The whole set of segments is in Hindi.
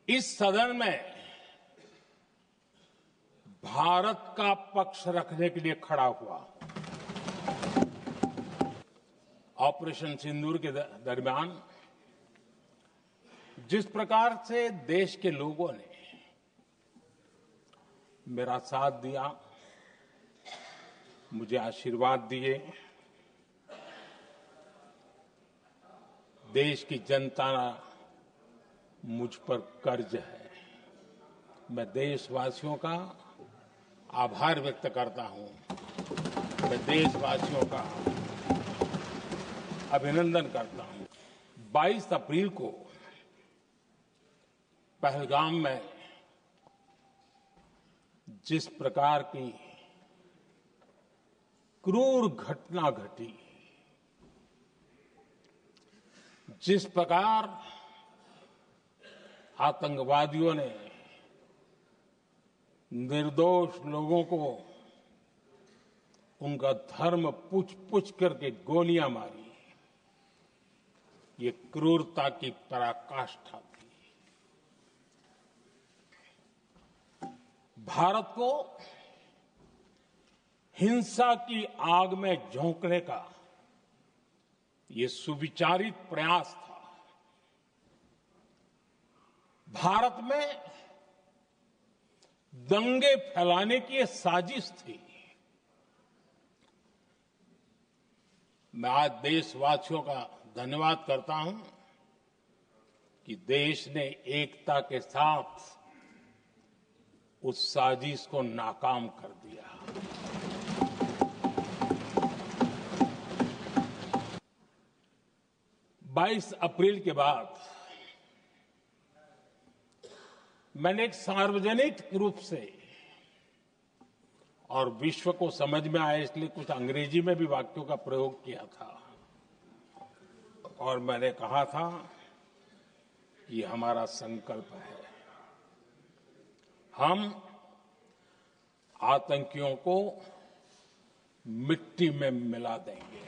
इस सदन में भारत का पक्ष रखने के लिए खड़ा हुआ। ऑपरेशन सिंदूर के दरमियान जिस प्रकार से देश के लोगों ने मेरा साथ दिया, मुझे आशीर्वाद दिए, देश की जनता मुझ पर कर्ज है। मैं देशवासियों का आभार व्यक्त करता हूं। मैं देशवासियों का अभिनंदन करता हूं। 22 अप्रैल को पहलगाम में जिस प्रकार की क्रूर घटना घटी, जिस प्रकार आतंकवादियों ने निर्दोष लोगों को उनका धर्म पूछ करके गोलियां मारी, ये क्रूरता की पराकाष्ठा थी। भारत को हिंसा की आग में झोंकने का ये सुविचारित प्रयास था। भारत में दंगे फैलाने की ये साजिश थी। मैं आज देशवासियों का धन्यवाद करता हूं कि देश ने एकता के साथ उस साजिश को नाकाम कर दिया। बाईस अप्रैल के बाद मैंने एक सार्वजनिक रूप से और विश्व को समझ में आए इसलिए कुछ अंग्रेजी में भी वाक्यों का प्रयोग किया था और मैंने कहा था कि हमारा संकल्प है, हम आतंकियों को मिट्टी में मिला देंगे।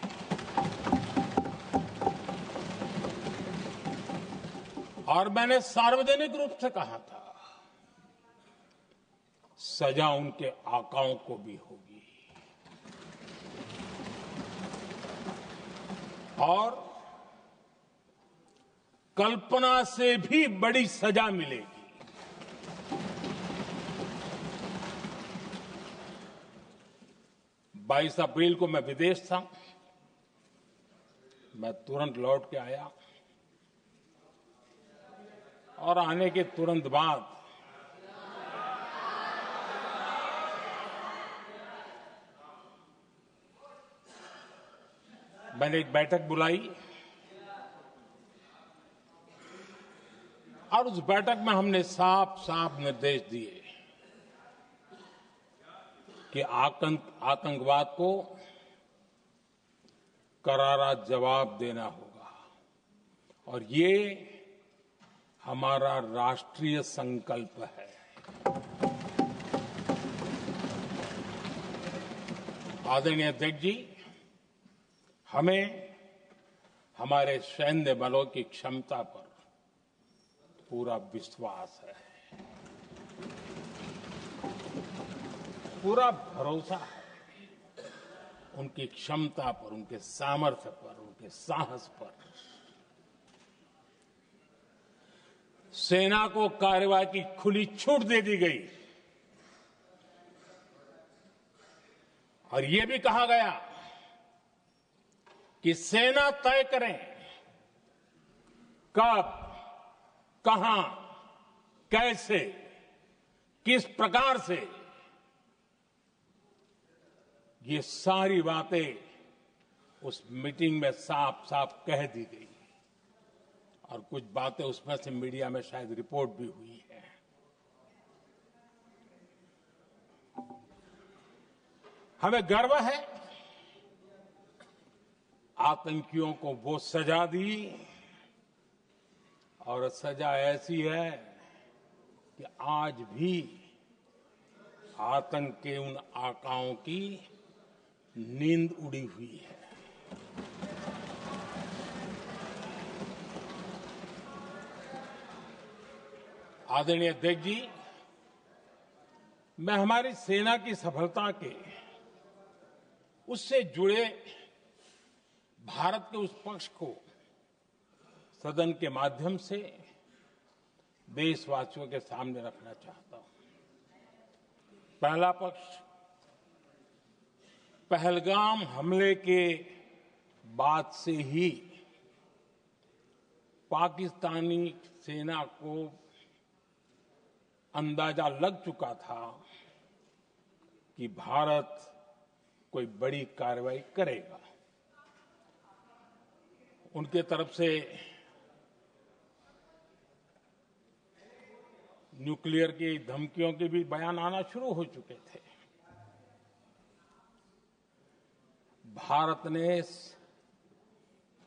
और मैंने सार्वजनिक रूप से कहा था, सजा उनके आकाओं को भी होगी और कल्पना से भी बड़ी सजा मिलेगी। बाईस अप्रैल को मैं विदेश था, मैं तुरंत लौट के आया और आने के तुरंत बाद मैंने एक बैठक बुलाई और उस बैठक में हमने साफ साफ निर्देश दिए कि आतंकवाद को करारा जवाब देना होगा और ये हमारा राष्ट्रीय संकल्प है। आदरणीय अध्यक्ष जी, हमें हमारे सैन्य बलों की क्षमता पर पूरा विश्वास है, पूरा भरोसा है उनकी क्षमता पर, उनके सामर्थ्य पर, उनके साहस पर। सेना को कार्रवाई की खुली छूट दे दी गई और यह भी कहा गया कि सेना तय करें कब, कहां, कैसे, किस प्रकार से। ये सारी बातें उस मीटिंग में साफ साफ कह दी गई और कुछ बातें उसमें से मीडिया में शायद रिपोर्ट भी हुई है। हमें गर्व है, आतंकियों को वो सजा दी और सजा ऐसी है कि आज भी आतंक के उन आकाओं की नींद उड़ी हुई है। आदरणीय अध्यक्ष जी, मैं हमारी सेना की सफलता के उससे जुड़े भारत के उस पक्ष को सदन के माध्यम से देशवासियों के सामने रखना चाहता हूं। पहला पक्ष, पहलगाम हमले के बाद से ही पाकिस्तानी सेना को अंदाजा लग चुका था कि भारत कोई बड़ी कार्रवाई करेगा। उनके तरफ से न्यूक्लियर की धमकियों के भी बयान आना शुरू हो चुके थे। भारत ने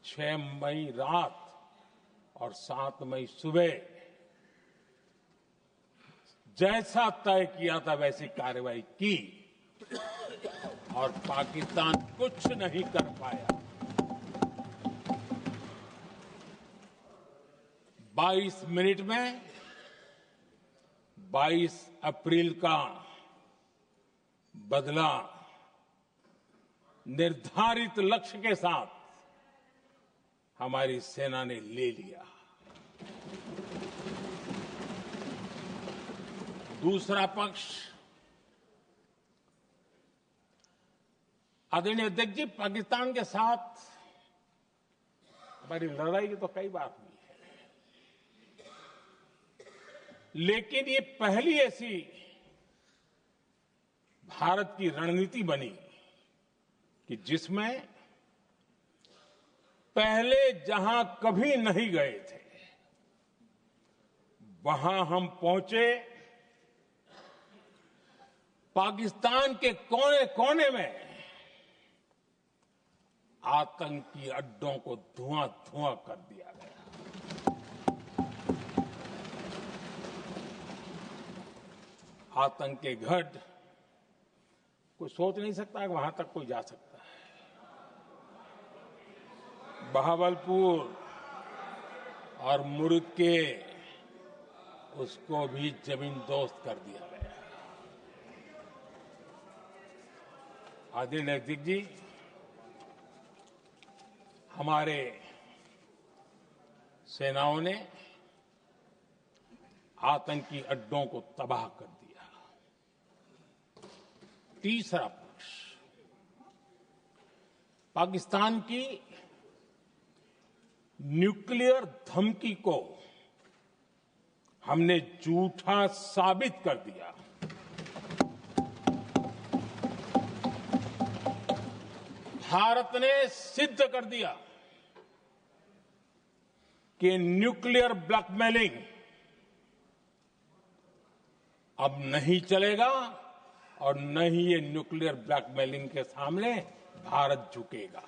6 मई रात और 7 मई सुबह जैसा तय किया था वैसी कार्रवाई की और पाकिस्तान कुछ नहीं कर पाया। 22 मिनट में 22 अप्रैल का बदला निर्धारित लक्ष्य के साथ हमारी सेना ने ले लिया। दूसरा पक्ष, आदरणीय अध्यक्ष जी, पाकिस्तान के साथ हमारी लड़ाई तो कई बार हुई है, लेकिन ये पहली ऐसी भारत की रणनीति बनी कि जिसमें पहले जहां कभी नहीं गए थे वहां हम पहुंचे। पाकिस्तान के कोने कोने में आतंकी अड्डों को धुआं धुआं कर दिया गया। आतंक के गढ़ कोई सोच नहीं सकता कि वहां तक कोई जा सकता है। बहावलपुर और मुर्गे उसको भी जमींदोस्त कर दिया गया। आदरणीय अध्यक्ष जी, हमारे सेनाओं ने आतंकी अड्डों को तबाह कर दिया। तीसरा पक्ष, पाकिस्तान की न्यूक्लियर धमकी को हमने झूठा साबित कर दिया। भारत ने सिद्ध कर दिया कि न्यूक्लियर ब्लैकमेलिंग अब नहीं चलेगा और न ही ये न्यूक्लियर ब्लैकमेलिंग के सामने भारत झुकेगा।